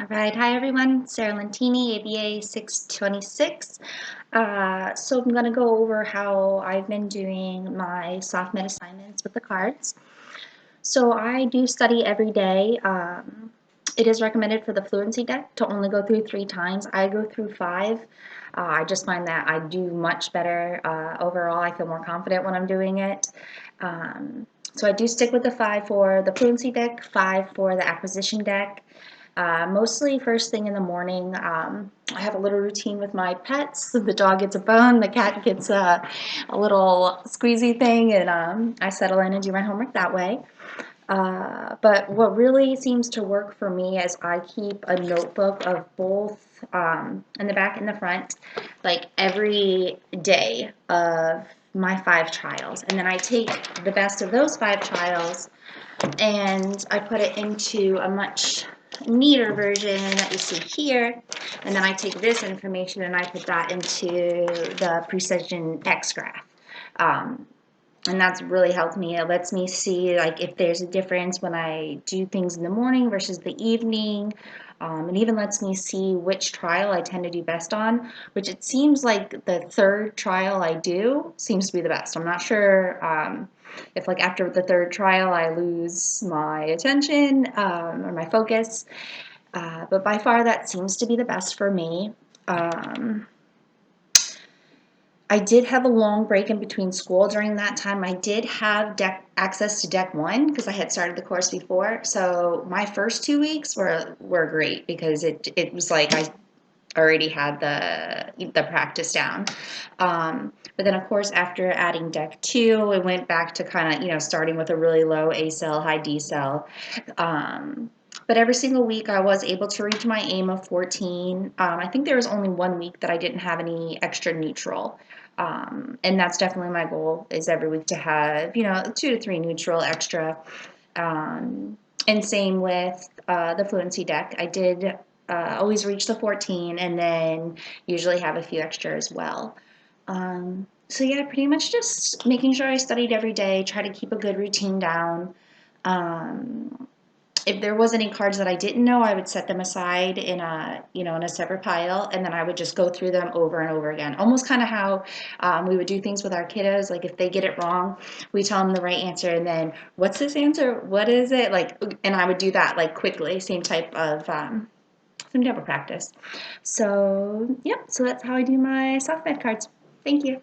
All right, hi everyone, Sarah Lentini, ABA 626. So I'm going to go over how I've been doing my SAFMED assignments with the cards. So I do study every day. It is recommended for the fluency deck to only go through 3 times. I go through 5. I just find that I do much better overall. I feel more confident when I'm doing it. So I do stick with the 5 for the fluency deck, 5 for the acquisition deck. Mostly first thing in the morning. I have a little routine with my pets. The dog gets a bone, the cat gets a little squeezy thing, and I settle in and do my homework that way. But what really seems to work for me is I keep a notebook of both in the back and the front, like every day of my 5 trials. And then I take the best of those 5 trials and I put it into a much neater version that you see here, and then I take this information and I put that into the precision X graph. And that's really helped me. It lets me see like if there's a difference when I do things in the morning versus the evening. It even lets me see which trial I tend to do best on, which it seems like the 3rd trial I do seems to be the best. I'm not sure if like after the 3rd trial I lose my attention or my focus, but by far that seems to be the best for me. I did have a long break in between school during that time. I did have access to Deck 1 because I had started the course before. So my first 2 weeks were great because it was like I already had the practice down. But then of course after adding Deck 2, it went back to kind of starting with a really low A cell, high D cell. But every single week I was able to reach my aim of 14. I think there was only 1 week that I didn't have any extra neutral. And that's definitely my goal, is every week to have, 2 to 3 neutral extra. And same with the fluency deck. I did always reach the 14 and then usually have a few extra as well. So yeah, pretty much just making sure I studied every day, try to keep a good routine down. If there was any cards that I didn't know, I would set them aside in a separate pile, and then I would just go through them over and over again. Almost kind of how we would do things with our kiddos. Like if they get it wrong, we tell them the right answer, and then what's this answer? What is it? And I would do that like quickly. Same type of practice. So yep. So that's how I do my SAFMED cards. Thank you.